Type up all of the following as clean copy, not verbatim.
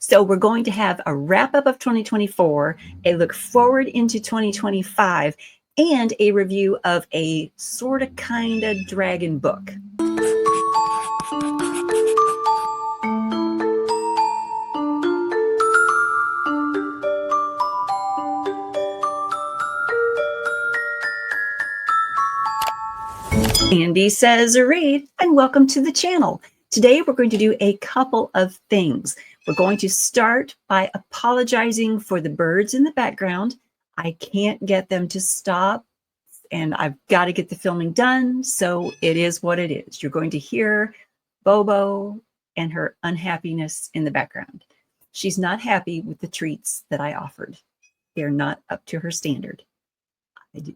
So we're going to have a wrap up of 2024, a look forward into 2025, and a review of a sort of kind of dragon book. SandySaysRead, and welcome to the channel. Today we're going to do a couple of things. We're going to start by apologizing for the birds in the background. I can't get them to stop, and I've got to get the filming done, so it is what it is. You're going to hear Bobo and her unhappiness in the background. She's not happy with the treats that I offered. They're not up to her standard.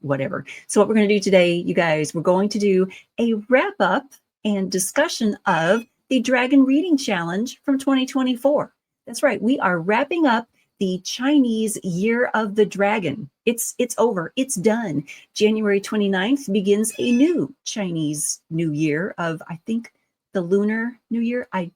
Whatever. So what we're going to do today, you guys, we're going to do a wrap up and discussion of the Dragon Reading Challenge from 2024. That's right. We are wrapping up the Chinese Year of the Dragon. It's over. It's done. January 29th begins a new Chinese New Year of, I think, the Lunar New Year. I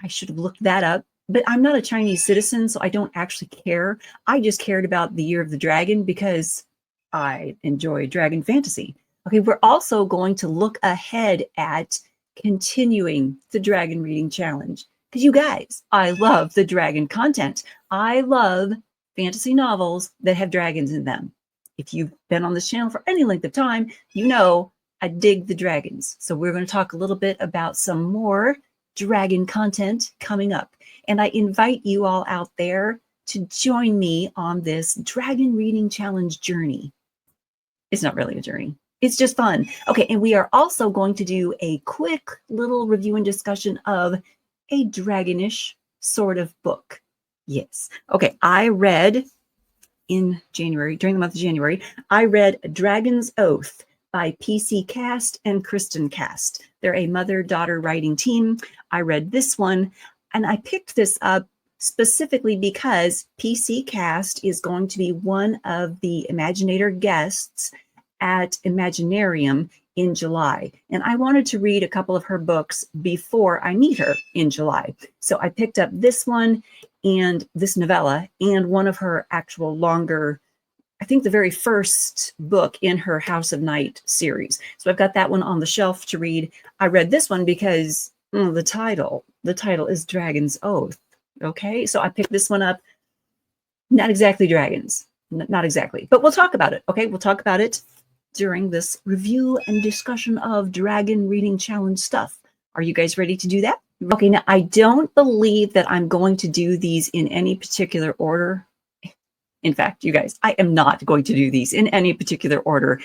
should have looked that up, but I'm not a Chinese citizen, so I don't actually care. I just cared about the Year of the Dragon because I enjoy dragon fantasy. Okay, we're also going to look ahead at continuing the Dragon Reading Challenge. Because you guys, I love the dragon content. I love fantasy novels that have dragons in them. If you've been on this channel for any length of time, you know I dig the dragons. So we're going to talk a little bit about some more dragon content coming up. And I invite you all out there to join me on this Dragon Reading Challenge journey. It's not really a journey. It's just fun. Okay, and we are also going to do a quick little review and discussion of a dragonish sort of book. Yes. Okay, I read in January, during the month of January, I read Dragon's Oath by PC Cast and Kristen Cast. They're a mother-daughter writing team. I read this one, and I picked this up specifically because PC Cast is going to be one of the Imaginator guests at Imaginarium in July. And I wanted to read a couple of her books before I meet her in July. So I picked up this one and this novella and one of her actual longer, I think the very first book in her House of Night series. So I've got that one on the shelf to read. I read this one because the title is Dragon's Oath. Okay, so I picked this one up. Not exactly dragons, not exactly, but we'll talk about it. Okay, we'll talk about it during this review and discussion of Dragon Reading Challenge stuff. Are you guys ready to do that? Okay, now I don't believe that I'm going to do these in any particular order. In fact, you guys, I am not going to do these in any particular order.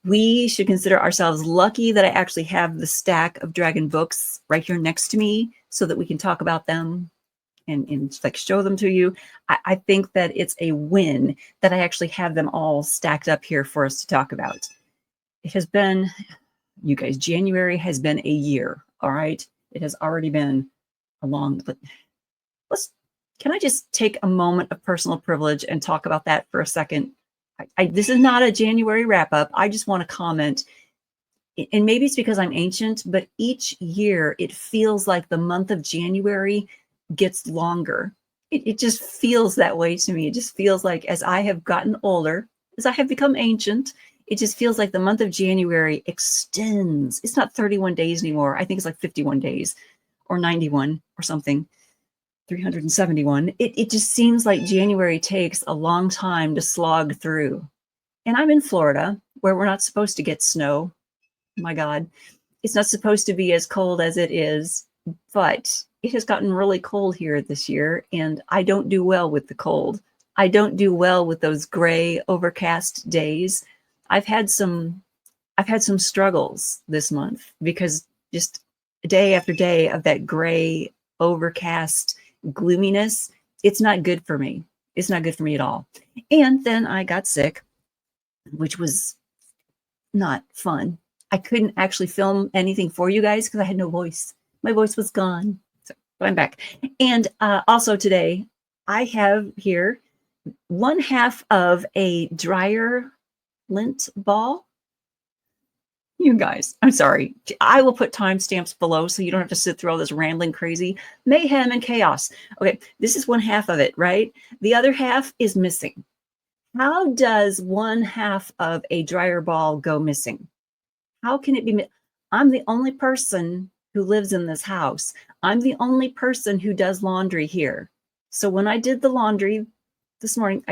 We should consider ourselves lucky that I actually have the stack of dragon books right here next to me so that we can talk about them and like show them to you. I think that it's a win that I actually have them all stacked up here for us to talk about. It has been, you guys, January has been a year, all right? It has already been a long, but can I just take a moment of personal privilege and talk about that for a second? This is not a January wrap up. I just want to comment, and maybe it's because I'm ancient, but each year it feels like the month of January gets longer. It just feels that way to me. It just feels like as I have gotten older, as I have become ancient, it just feels like the month of January extends. It's not 31 days anymore. I think it's like 51 days or 91 or something, 371. It just seems like January takes a long time to slog through. And I'm in Florida where we're not supposed to get snow. My God, it's not supposed to be as cold as it is, but it has gotten really cold here this year, and I don't do well with the cold. I don't do well with those gray, overcast days. I've had some struggles this month because just day after day of that gray, overcast gloominess, it's not good for me. It's not good for me at all. And then I got sick, which was not fun. I couldn't actually film anything for you guys because I had no voice. My voice was gone. But I'm back. And also today, I have here one half of a dryer lint ball. You guys, I'm sorry. I will put timestamps below so you don't have to sit through all this rambling crazy mayhem and chaos. Okay, this is one half of it, right? The other half is missing. How does one half of a dryer ball go missing? How can it be? I'm the only person who lives in this house. I'm the only person who does laundry here. So when I did the laundry this morning,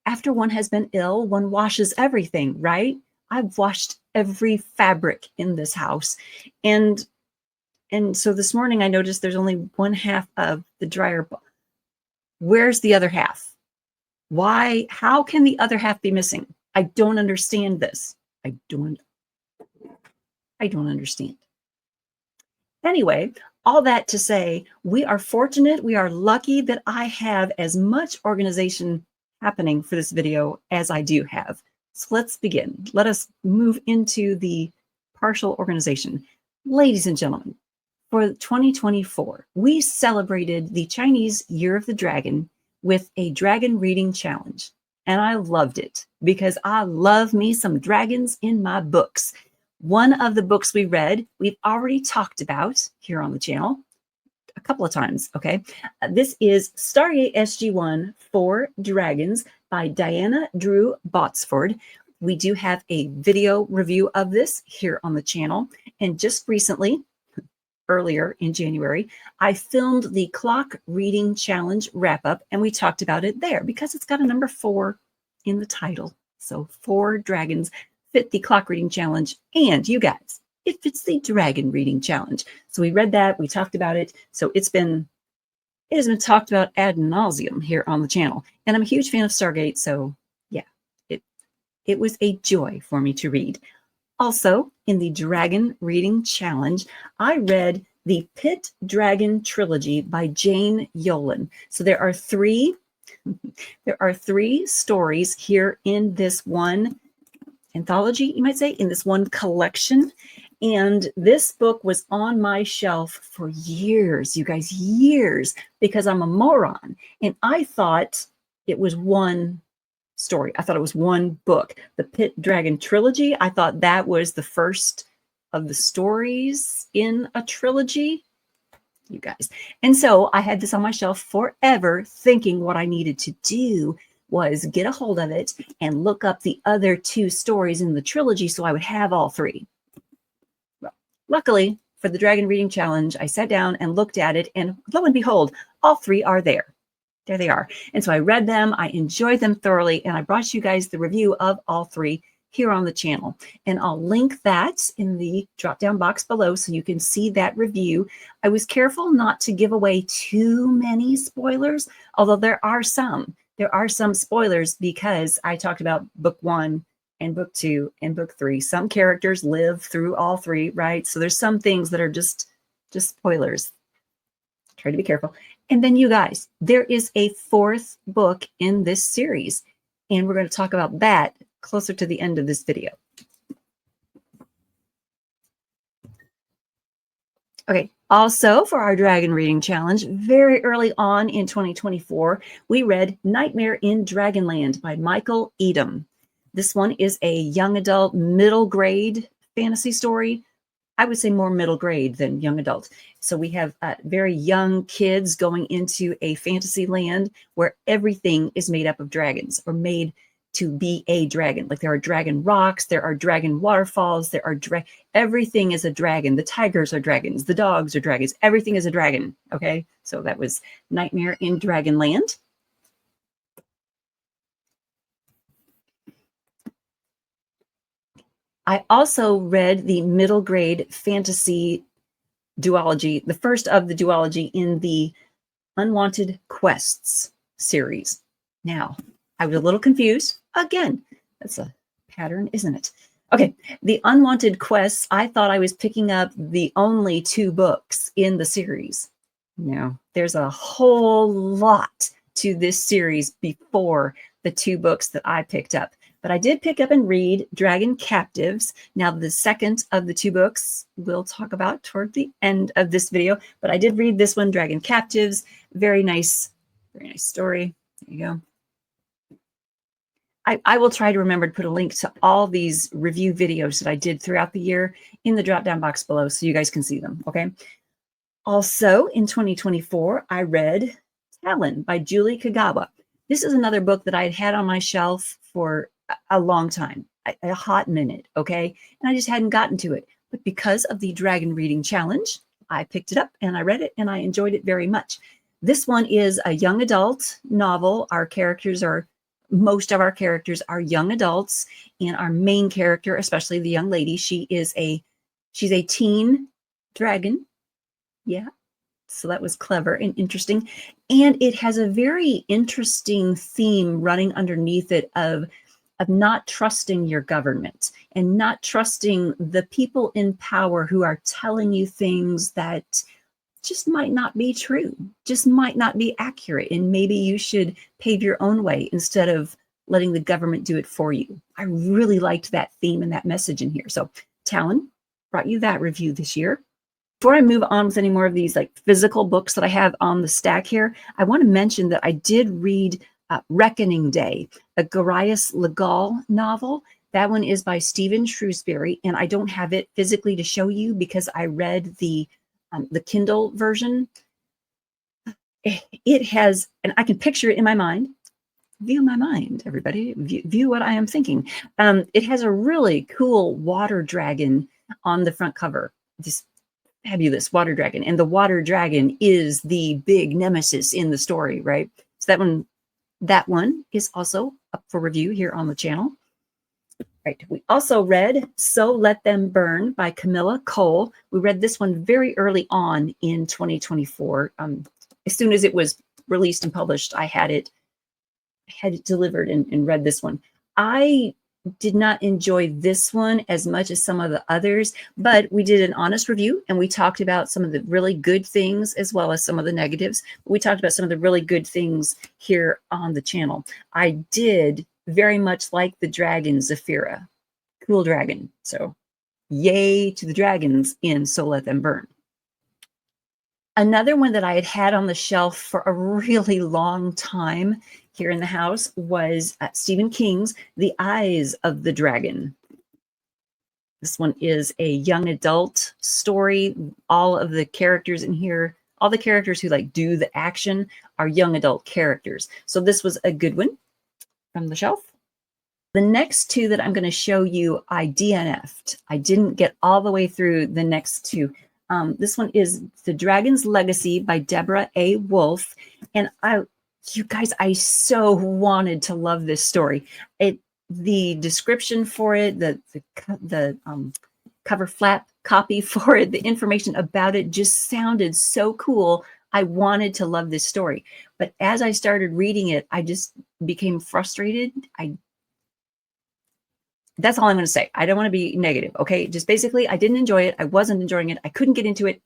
after one has been ill, one washes everything, right? I've washed every fabric in this house. And so this morning I noticed there's only one half of the dryer ball. Where's the other half? Why? How can the other half be missing? I don't understand this. I don't understand. Anyway, all that to say, we are fortunate, we are lucky that I have as much organization happening for this video as I do have. So let's begin. Let us move into the partial organization. Ladies and gentlemen, for 2024, we celebrated the Chinese Year of the Dragon with a dragon reading challenge. And I loved it because I love me some dragons in my books. One of the books we read, we've already talked about here on the channel a couple of times, okay? This is Stargate SG-1 for Dragons by Diana Drew Botsford. We do have a video review of this here on the channel. And just recently, earlier in January, I filmed the clock reading challenge wrap-up, and we talked about it there because it's got a number 4 in the title. So 4 dragons fit the clock reading challenge, and you guys, it fits the dragon reading challenge. So we read that, we talked about it. So it has been talked about ad nauseum here on the channel. And I'm a huge fan of Stargate, so yeah, it was a joy for me to read. Also, in the Dragon Reading Challenge, I read the Pit Dragon Trilogy by Jane Yolen. So there are 3 stories here in this one anthology, you might say, in this one collection. And this book was on my shelf for years, you guys, years, because I'm a moron. And I thought it was one story. I thought it was one book. The Pit Dragon Trilogy, I thought that was the first of the stories in a trilogy, you guys. And so I had this on my shelf forever, thinking what I needed to do was get a hold of it and look up the other 2 stories in the trilogy so I would have all 3. Well, luckily for the Dragon Reading Challenge, I sat down and looked at it, and lo and behold, all 3 are there. There they are. And so I read them, I enjoyed them thoroughly, and I brought you guys the review of all 3 here on the channel. And I'll link that in the drop-down box below so you can see that review. I was careful not to give away too many spoilers, although there are some. There are some spoilers because I talked about book 1 and book 2 and book 3. Some characters live through all 3, right? So there's some things that are just spoilers. Try to be careful. And then you guys, there is a 4th book in this series, and we're going to talk about that closer to the end of this video. Okay, also for our Dragon Reading Challenge, very early on in 2024, we read Nightmare in Dragonland by Michael Edom. This one is a young adult, middle grade fantasy story. I would say more middle grade than young adult. So we have very young kids going into a fantasy land where everything is made up of dragons, or made to be a dragon. Like there are dragon rocks, there are dragon waterfalls, there are everything is a dragon. The tigers are dragons, the dogs are dragons, everything is a dragon. Okay, so that was Nightmare in Dragonland. I also read the middle grade fantasy duology, the first of the duology in the Unwanted Quests series. Now, I was a little confused. Again, that's a pattern, isn't it? Okay, the Unwanted Quests, I thought I was picking up the only 2 books in the series. No, there's a whole lot to this series before the 2 books that I picked up. But I did pick up and read Dragon Captives. Now, the second of the 2 books we'll talk about toward the end of this video. But I did read this one, Dragon Captives. Very nice story. There you go. I will try to remember to put a link to all these review videos that I did throughout the year in the drop-down box below so you guys can see them, okay? Also, in 2024, I read Talon by Julie Kagawa. This is another book that I had on my shelf for a long time, a hot minute, okay? And I just hadn't gotten to it. But because of the Dragon Reading Challenge, I picked it up and I read it and I enjoyed it very much. This one is a young adult novel. Most of our characters are young adults, and our main character, especially the young lady, she's a teen dragon. Yeah. So that was clever and interesting. And it has a very interesting theme running underneath it of not trusting your government and not trusting the people in power who are telling you things that just might not be true, just might not be accurate. And maybe you should pave your own way instead of letting the government do it for you. I really liked that theme and that message in here. So Talon brought you that review this year. Before I move on with any more of these like physical books that I have on the stack here, I want to mention that I did read Reckoning Day, a Garius Legal novel. That one is by Stephen Shrewsbury, and I don't have it physically to show you because I read the Kindle version. It has, and I can picture it in my mind. View my mind, everybody. View what I am thinking. It has a really cool water dragon on the front cover. This fabulous water dragon. And the water dragon is the big nemesis in the story, right? So that one is also up for review here on the channel. Right. We also read So Let Them Burn by Camilla Cole. We read this one very early on in 2024. As soon as it was released and published, I had it delivered and read this one. I did not enjoy this one as much as some of the others, but we did an honest review and we talked about some of the really good things as well as some of the negatives. We talked about some of the really good things here on the channel. I did very much like the dragon Zephyra. Cool dragon. So yay to the dragons in So Let Them Burn. Another one that I had on the shelf for a really long time here in the house was Stephen King's The Eyes of the Dragon. This one is a young adult story. All of the characters in here, all the characters who like do the action are young adult characters. So this was a good one from the shelf. The next two that I'm going to show you, I DNF'd. I didn't get all the way through the next two. This one is The Dragon's Legacy by Deborah A. Wolfe. And you guys, I so wanted to love this story. The description for it, the cover flap copy for it, the information about it just sounded so cool. I wanted to love this story. But as I started reading it, I just became frustrated. That's all I'm going to say. I don't want to be negative, okay? Just basically, I didn't enjoy it. I wasn't enjoying it. I couldn't get into it.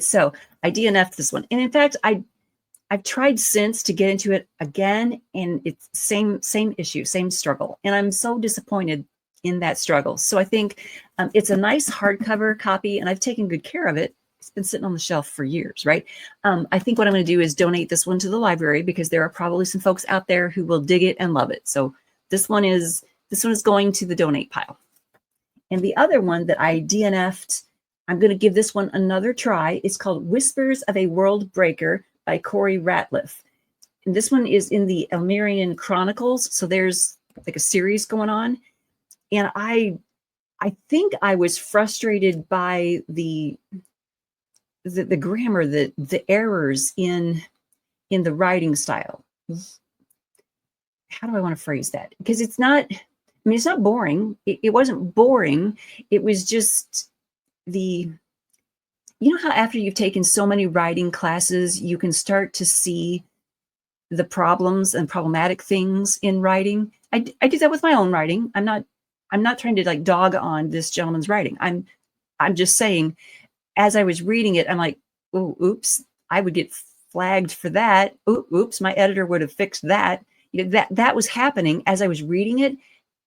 So I DNF'd this one. And in fact, I've tried since to get into it again, and it's same issue, same struggle. And I'm so disappointed in that struggle. So I think it's a nice hardcover copy, and I've taken good care of it. It's been sitting on the shelf for years, right? I think what I'm going to do is donate this one to the library because there are probably some folks out there who will dig it and love it. So this one is going to the donate pile. And the other one that I DNF'd, I'm going to give this one another try. It's called Whispers of a World Breaker by Corey Ratliff. And this one is in the Elmerian Chronicles. So there's like a series going on. And I think I was frustrated by the grammar, the errors in the writing style. How do I want to phrase that? Because it's not boring. It wasn't boring. It was just you know how after you've taken so many writing classes, you can start to see the problems and problematic things in writing. I do that with my own writing. I'm not trying to like dog on this gentleman's writing. I'm just saying, as I was reading it, I'm like, oh, oops, I would get flagged for that. Oops, my editor would have fixed that. That was happening as I was reading it,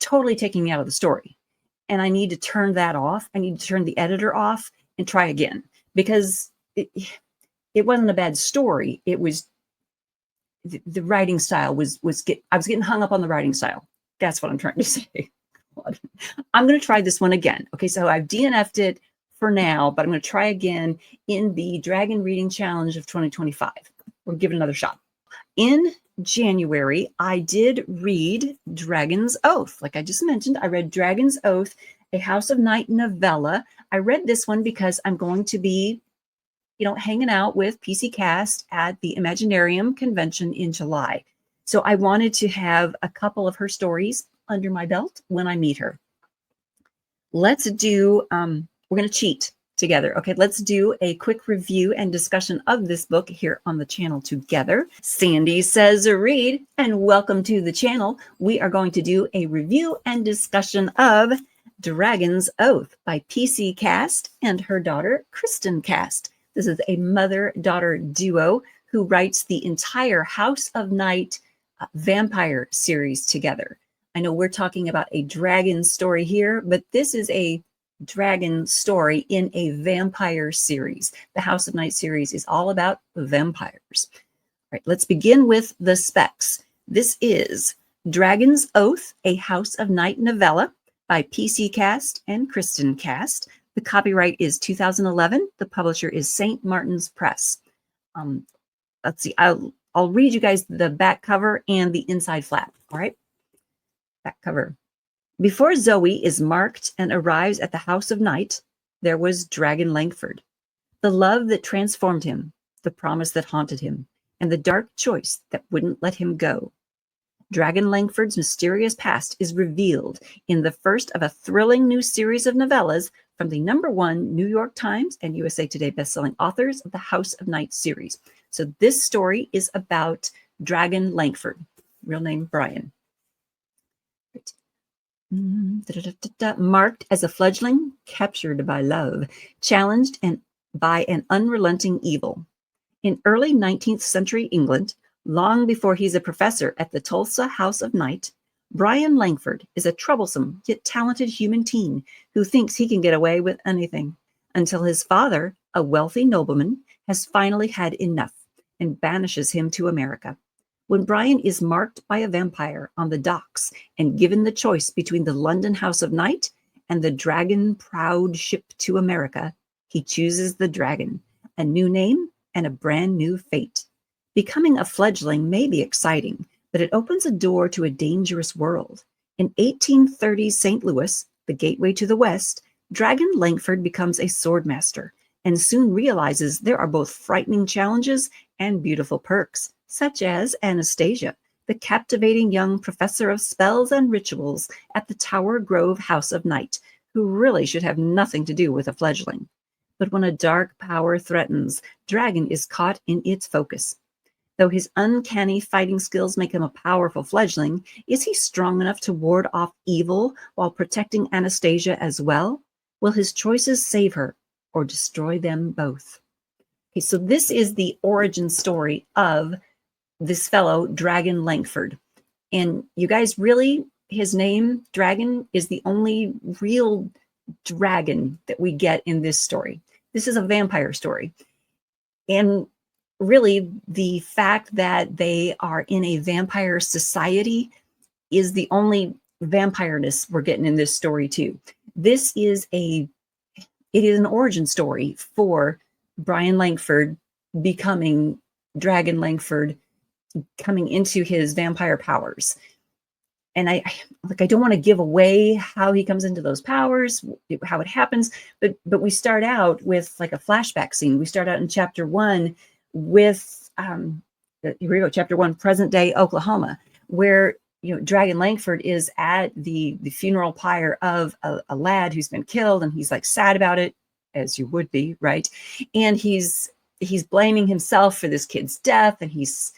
totally taking me out of the story. And I need to turn that off. I need to turn the editor off and try again, because it wasn't a bad story. It was the writing style I was getting hung up on the writing style. That's what I'm trying to say. I'm going to try this one again. Okay, so I've DNF'd it for now, but I'm going to try again in the Dragon Reading Challenge of 2025. We'll give it another shot. In January, I did read Dragon's Oath. Like I just mentioned, I read Dragon's Oath, a House of Night novella. I read this one because I'm going to be, hanging out with PC Cast at the Imaginarium convention in July. So I wanted to have a couple of her stories under my belt when I meet her. Let's do, we're going to cheat together. Okay, let's do a quick review and discussion of this book here on the channel together. Sandy says read, and welcome to the channel. We are going to do a review and discussion of Dragon's Oath by PC Cast and her daughter, Kristen Cast. This is a mother-daughter duo who writes the entire House of Night vampire series together. I know we're talking about a dragon story here, but this is a dragon story in a vampire series. The House of Night series is all about vampires. All right, let's begin with the specs. This is Dragon's Oath, a House of Night novella by PC Cast and Kristen Cast. The copyright is 2011. The publisher is St. Martin's Press. Let's see, I'll read you guys the back cover and the inside flap. All right, back cover. Before Zoe is marked and arrives at the House of Night, there was Dragon Langford, the love that transformed him, the promise that haunted him, and the dark choice that wouldn't let him go. Dragon Langford's mysterious past is revealed in the first of a thrilling new series of novellas from the #1 New York Times and USA Today bestselling authors of the House of Night series. So this story is about Dragon Langford, real name Brian. Marked as a fledgling, captured by love, challenged by an unrelenting evil. In early 19th century England, long before he's a professor at the Tulsa House of Night, Brian Langford is a troublesome yet talented human teen who thinks he can get away with anything, until his father, a wealthy nobleman, has finally had enough and banishes him to America. When Brian is marked by a vampire on the docks and given the choice between the London House of Night and the dragon-proud ship to America, he chooses the dragon, a new name and a brand new fate. Becoming a fledgling may be exciting, but it opens a door to a dangerous world. In 1830s St. Louis, the gateway to the West, Dragon Langford becomes a swordmaster and soon realizes there are both frightening challenges and beautiful perks, such as Anastasia, the captivating young professor of spells and rituals at the Tower Grove House of Night, who really should have nothing to do with a fledgling. But when a dark power threatens, Dragon is caught in its focus. Though his uncanny fighting skills make him a powerful fledgling, is he strong enough to ward off evil while protecting Anastasia as well? Will his choices save her or destroy them both? Okay, so this is the origin story of this fellow, Dragon Langford. And you guys, really, his name, Dragon, is the only real dragon that we get in this story. This is a vampire story. And really, the fact that they are in a vampire society is the only vampireness we're getting in this story too. This is it is an origin story for Brian Langford becoming Dragon Langford, coming into his vampire powers. And I don't want to give away how he comes into those powers, how it happens, but we start out with like a flashback scene. We start out in chapter 1 with here we go, chapter 1, present day Oklahoma, where Dragon Langford is at the funeral pyre of a lad who's been killed, and he's like sad about it, as you would be, right? And he's blaming himself for this kid's death, and he's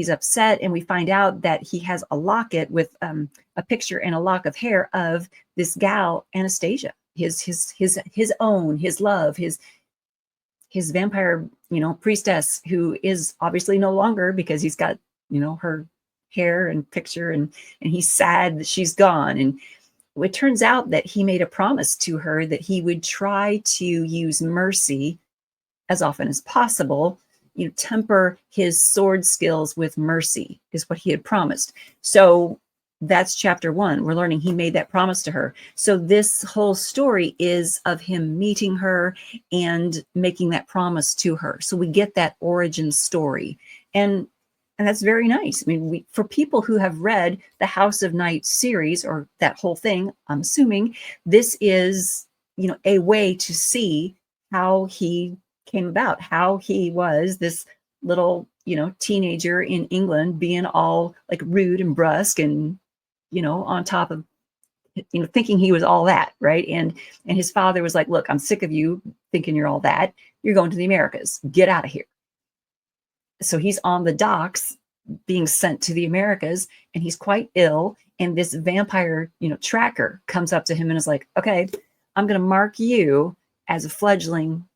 upset, and we find out that he has a locket with a picture and a lock of hair of this gal Anastasia, his own, his love, his vampire priestess, who is obviously no longer, because he's got her hair and picture, and he's sad that she's gone. And it turns out that he made a promise to her that he would try to use mercy as often as possible temper his sword skills with mercy, is what he had promised. So that's chapter 1. We're learning he made that promise to her. So this whole story is of him meeting her and making that promise to her. So we get that origin story. And that's very nice. I mean, for people who have read the House of Night series, or that whole thing, I'm assuming this is, a way to see how he came about, how he was this little, teenager in England being all like rude and brusque and, on top of, thinking he was all that, right? And his father was like, look, I'm sick of you thinking you're all that. You're going to the Americas. Get out of here. So he's on the docks being sent to the Americas, and he's quite ill. And this vampire, tracker comes up to him and is like, okay, I'm going to mark you as a fledgling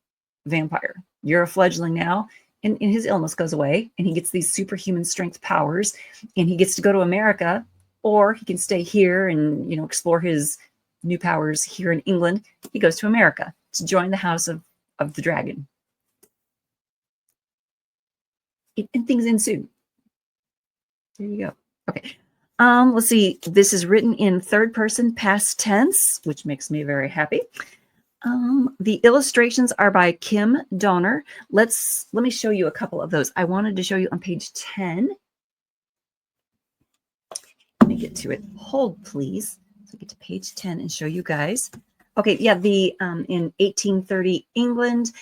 vampire. You're a fledgling now. And his illness goes away, and he gets these superhuman strength powers, and he gets to go to America, or he can stay here and, explore his new powers here in England. He goes to America to join the House of the Dragon. And things ensue. There you go. Okay. Let's see. This is written in third person past tense, which makes me very happy. The illustrations are by Kim Donner. Let me show you a couple of those. I wanted to show you on page 10. Let me get to it. Hold, please. So get to page 10 and show you guys. Okay, yeah, in 1830 England,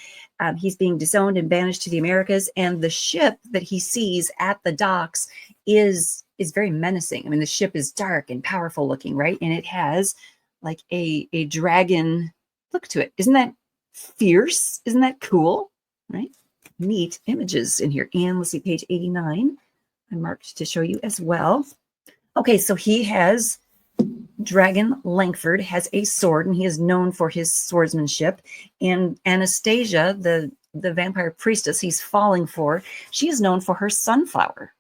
he's being disowned and banished to the Americas, and the ship that he sees at the docks is very menacing. I mean, the ship is dark and powerful looking, right? And it has like a dragon look to it. Isn't that fierce? Isn't that cool? Right? Neat images in here. And let's see, page 89. I marked to show you as well. Okay, so he has Dragon Langford has a sword, and he is known for his swordsmanship. And Anastasia, the vampire priestess he's falling for, she is known for her sunflower.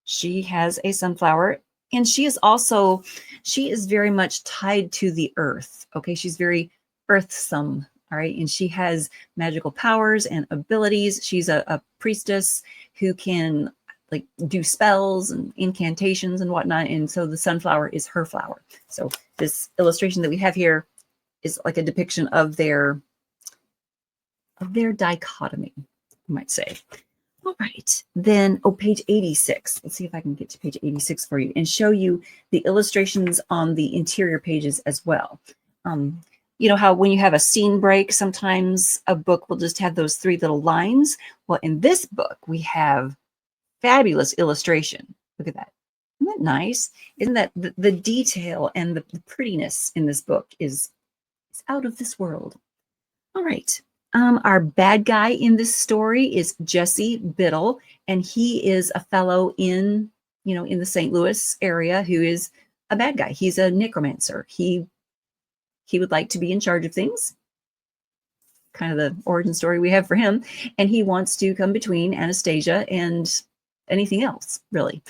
She has a sunflower, and she is very much tied to the earth. Okay, she's very earthsome. All right, and she has magical powers and abilities. She's a priestess who can like do spells and incantations and whatnot. And so the sunflower is her flower. So this illustration that we have here is like a depiction of their dichotomy, you might say. All right, then, page 86. Let's see if I can get to page 86 for you and show you the illustrations on the interior pages as well. You know how when you have a scene break, sometimes a book will just have those 3 little lines? Well, in this book, we have fabulous illustration. Look at that. Isn't that nice? Isn't that the detail and the prettiness in this book is out of this world. All right. Our bad guy in this story is Jesse Biddle, and he is a fellow in the St. Louis area who is a bad guy. He's a necromancer. He would like to be in charge of things. Kind of the origin story we have for him. And he wants to come between Anastasia and anything else, really.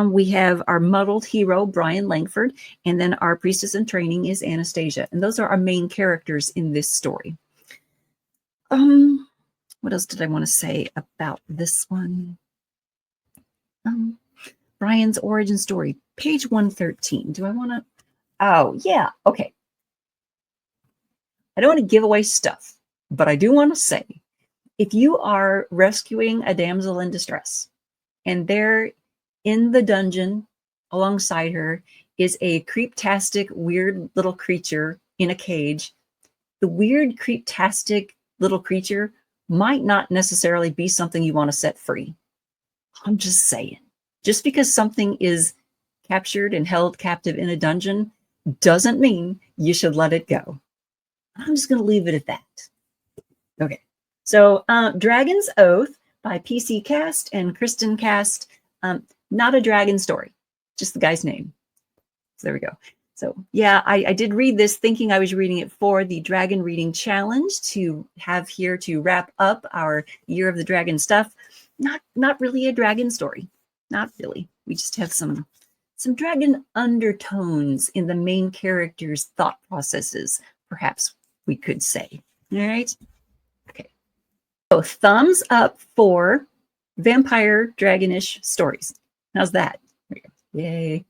We have our muddled hero, Brian Langford, and then our priestess in training is Anastasia. And those are our main characters in this story. What else did I want to say about this one? Brian's origin story, page 113. Do I want to? Oh, yeah. Okay. I don't want to give away stuff, but I do want to say, if you are rescuing a damsel in distress, and there in the dungeon alongside her is a creeptastic, weird little creature in a cage, the weird, creeptastic little creature might not necessarily be something you want to set free. I'm just saying. Just because something is captured and held captive in a dungeon doesn't mean you should let it go. I'm just going to leave it at that. Okay. So Dragon's Oath by PC Cast and Kristen Cast. Not a dragon story, just the guy's name. So there we go. So yeah, I did read this thinking I was reading it for the Dragon Reading Challenge to have here to wrap up our Year of the Dragon stuff. Not really a dragon story. Not really. We just have some dragon undertones in the main character's thought processes, perhaps we could say. All right. Okay. So thumbs up for vampire dragonish stories. How's that? Yay.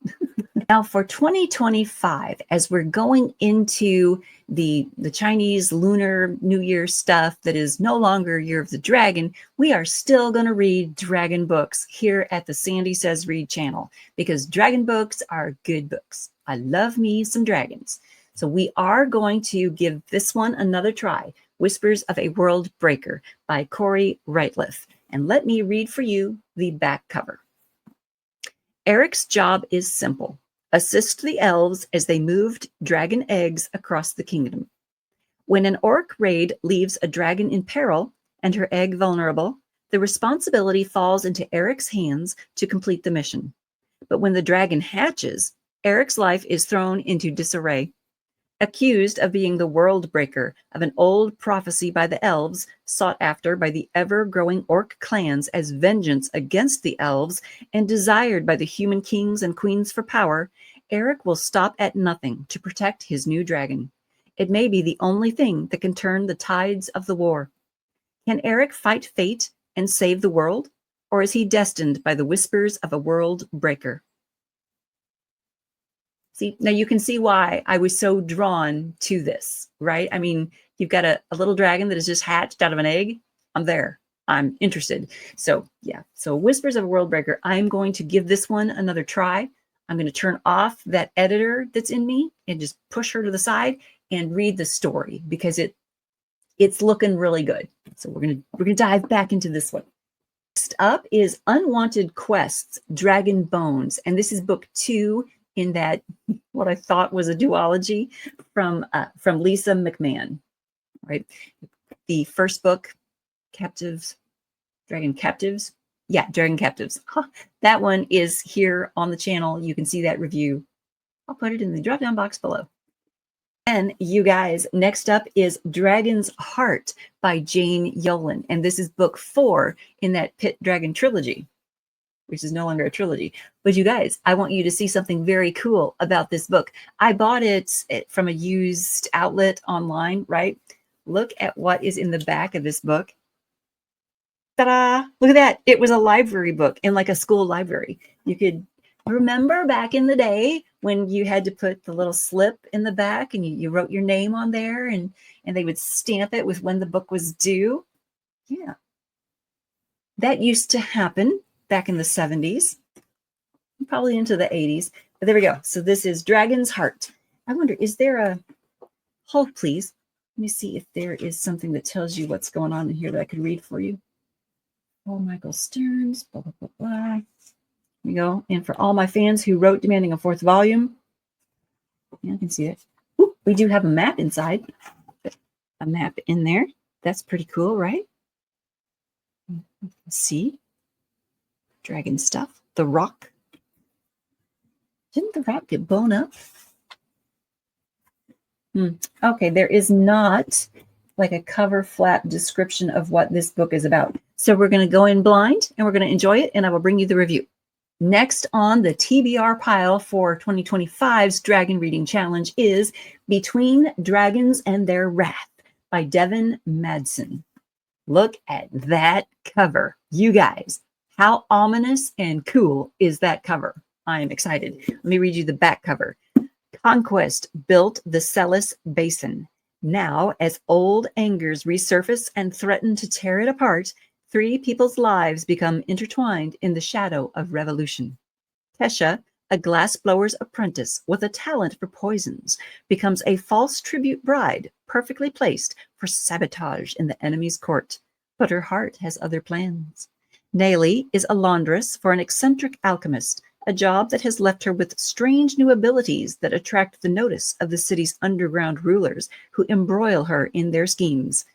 Now for 2025, as we're going into the Chinese Lunar New Year stuff that is no longer Year of the Dragon, we are still going to read dragon books here at the Sandy Says Read channel because dragon books are good books. I love me some dragons. So we are going to give this one another try. Whispers of a World Breaker by Corey Rightliff. And let me read for you the back cover. Eric's job is simple. Assist the elves as they moved dragon eggs across the kingdom. When an orc raid leaves a dragon in peril and her egg vulnerable, the responsibility falls into Eric's hands to complete the mission. But when the dragon hatches, Eric's life is thrown into disarray. Accused of being the world breaker of an old prophecy by the elves, sought after by the ever-growing orc clans as vengeance against the elves, and desired by the human kings and queens for power, Eric will stop at nothing to protect his new dragon. It may be the only thing that can turn the tides of the war. Can Eric fight fate and save the world, or is he destined by the whispers of a world breaker? See, now you can see why I was so drawn to this, right? I mean, you've got a little dragon that is just hatched out of an egg. I'm there. I'm interested. So yeah, so Whispers of a World Breaker. I'm going to give this one another try. I'm going to turn off that editor that's in me and just push her to the side and read the story because it's looking really good. So we're gonna dive back into this one. Next up is Unwanted Quests, Dragon Bones, and this is book 2 in that what I thought was a duology from Lisa McMahon, right? The first book, Dragon Captives. Yeah, Dragon Captives. Huh. That one is here on the channel. You can see that review. I'll put it in the drop-down box below. And you guys, next up is Dragon's Heart by Jane Yolen. And this is book 4 in that Pit Dragon trilogy, which is no longer a trilogy. But you guys, I want you to see something very cool about this book. I bought it from a used outlet online, right? Look at what is in the back of this book. Ta-da! Look at that. It was a library book in like a school library. You could remember back in the day when you had to put the little slip in the back and you wrote your name on there and they would stamp it with when the book was due. Yeah. That used to happen back in the 70s, probably into the 80s. But there we go. So this is Dragon's Heart. I wonder, is there a, hold please. Let me see if there is something that tells you what's going on in here that I could read for you. Oh, Michael Stearns, blah, blah, blah, blah. Here we go. And for all my fans who wrote demanding a 4th volume, yeah, I can see it. Ooh, we do have a map inside. A map in there. That's pretty cool, right? Let's see. Dragon stuff. The rock. Didn't the rock get blown up? Okay, there is not like a cover flap description of what this book is about. So we're going to go in blind and we're going to enjoy it and I will bring you the review. Next on the TBR pile for 2025's Dragon Reading Challenge is Between Dragons and Their Wrath by Devin Madsen. Look at that cover. You guys, how ominous and cool is that cover? I am excited. Let me read you the back cover. Conquest built the Celis Basin. Now, as old angers resurface and threaten to tear it apart, 3 people's lives become intertwined in the shadow of revolution. Tesha, a glassblower's apprentice with a talent for poisons, becomes a false tribute bride, perfectly placed for sabotage in the enemy's court. But her heart has other plans. Nayli is a laundress for an eccentric alchemist, a job that has left her with strange new abilities that attract the notice of the city's underground rulers who embroil her in their schemes.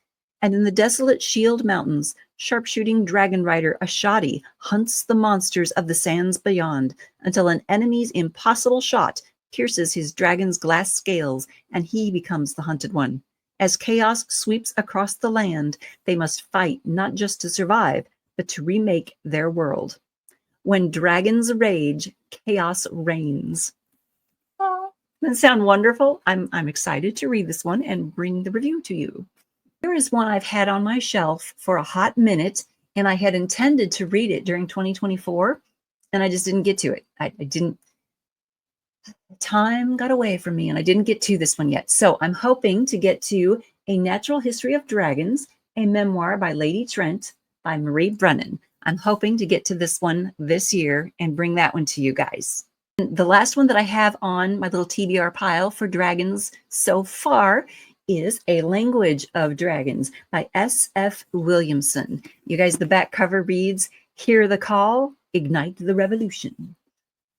And in the desolate Shield Mountains, sharpshooting dragon rider Ashadi hunts the monsters of the sands beyond until an enemy's impossible shot pierces his dragon's glass scales and he becomes the hunted one. As chaos sweeps across the land, they must fight not just to survive, but to remake their world. When dragons rage, chaos reigns. Oh, doesn't that sound wonderful? I'm excited to read this one and bring the review to you. Here is one I've had on my shelf for a hot minute, and I had intended to read it during 2024, and I just didn't get to it. I didn't, time got away from me, and I didn't get to this one yet. So I'm hoping to get to A Natural History of Dragons, a memoir by Lady Trent by Marie Brennan. I'm hoping to get to this one this year and bring that one to you guys. And the last one that I have on my little TBR pile for dragons so far is A Language of Dragons by S.F. Williamson. You guys, the back cover reads, "Hear the call, ignite the revolution."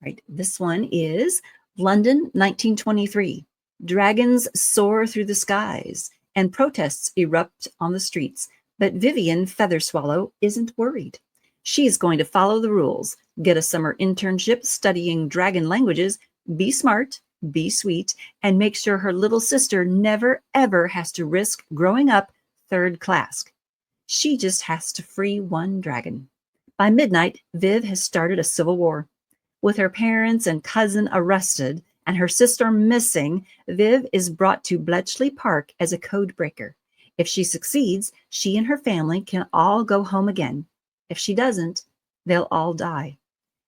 Right. This one is London, 1923. Dragons soar through the skies and protests erupt on the streets. But Vivian Featherswallow isn't worried. She's going to follow the rules, get a summer internship studying dragon languages, be smart, be sweet, and make sure her little sister never, ever has to risk growing up third class. She just has to free one dragon. By midnight, Viv has started a civil war. With her parents and cousin arrested and her sister missing, Viv is brought to Bletchley Park as a code breaker. If she succeeds, she and her family can all go home again. If she doesn't, they'll all die.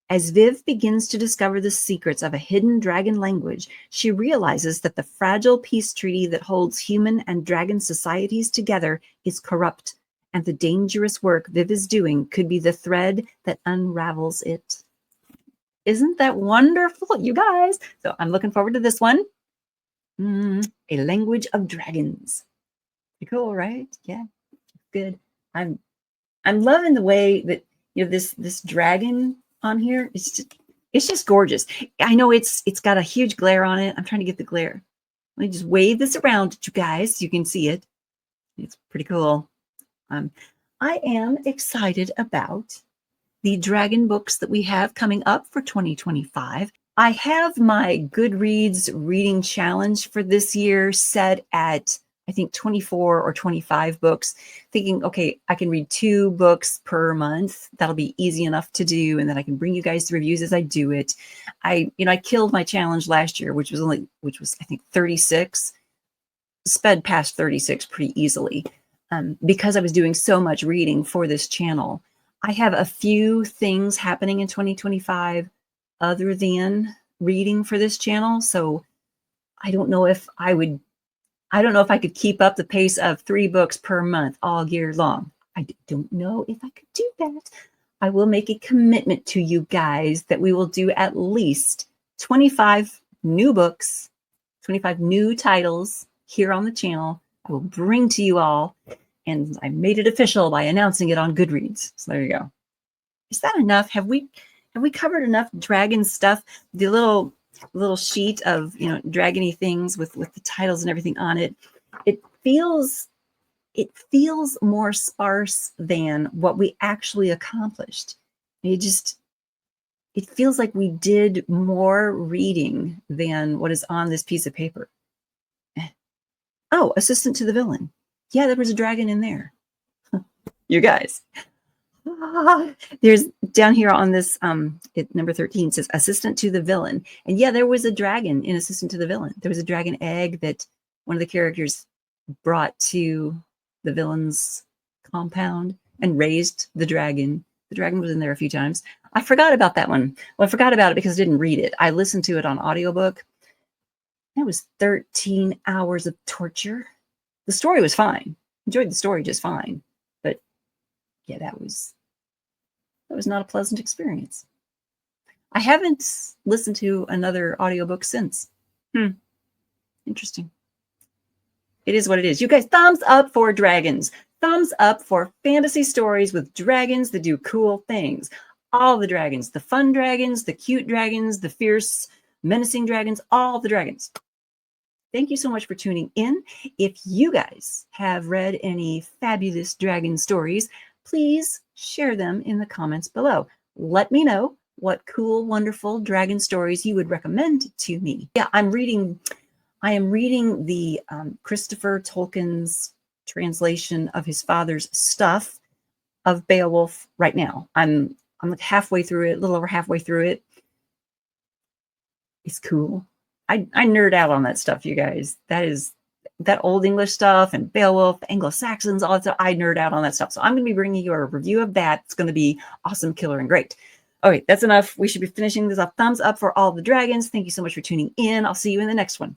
As Viv begins to discover the secrets of a hidden dragon language, she realizes that the fragile peace treaty that holds human and dragon societies together is corrupt, and the dangerous work Viv is doing could be the thread that unravels it. Isn't that wonderful, you guys? So I'm looking forward to this one. A Language of Dragons. Pretty cool, right? Yeah, good. I'm loving the way that, you know, this dragon on here. It's just gorgeous. I know it's got a huge glare on it. I'm trying to get the glare. Let me just wave this around, you guys. You can see it. It's pretty cool. I am excited about the dragon books that we have coming up for 2025. I have my Goodreads reading challenge for this year set at, I think, 24 or 25 books, thinking, okay, I can read 2 books per month. That'll be easy enough to do. And then I can bring you guys the reviews as I do it. I killed my challenge last year, which was I think 36, sped past 36 pretty easily, because I was doing so much reading for this channel. I have a few things happening in 2025 other than reading for this channel. So I don't know if I could keep up the pace of 3 books per month all year long. I don't know if I could do that. I will make a commitment to you guys that we will do at least 25 new books, 25 new titles here on the channel. I will bring to you all. And I made it official by announcing it on Goodreads. So there you go. Is that enough? Have we covered enough dragon stuff? The little sheet of, you know, dragony things with the titles and everything on it. It feels more sparse than what we actually accomplished. It feels like we did more reading than what is on this piece of paper. Oh, Assistant to the Villain. Yeah, there was a dragon in there. You guys. There's down here on this, number 13 says Assistant to the Villain. And yeah, there was a dragon in Assistant to the Villain. There was a dragon egg that one of the characters brought to the villain's compound and raised the dragon. The dragon was in there a few times. I forgot about that one. Well, I forgot about it because I didn't read it. I listened to it on audiobook. That was 13 hours of torture. The story was fine. Enjoyed the story just fine. But yeah, that was not a pleasant experience. I haven't listened to another audiobook since. Interesting. It is what it is. You guys, thumbs up for dragons. Thumbs up for fantasy stories with dragons that do cool things. All the dragons, the fun dragons, the cute dragons, the fierce, menacing dragons, all the dragons. Thank you so much for tuning in. If you guys have read any fabulous dragon stories, please share them in the comments below. Let me know what cool, wonderful dragon stories you would recommend to me. Yeah, I am reading the Christopher Tolkien's translation of his father's stuff of Beowulf right now. I'm like halfway through it, a little over halfway through it. It's cool. I nerd out on that stuff, you guys. That is that old English stuff and Beowulf, Anglo-Saxons, all that stuff. I nerd out on that stuff. So I'm going to be bringing you a review of that. It's going to be awesome, killer, and great. Okay, that's enough. We should be finishing this up. Thumbs up for all the dragons. Thank you so much for tuning in. I'll see you in the next one.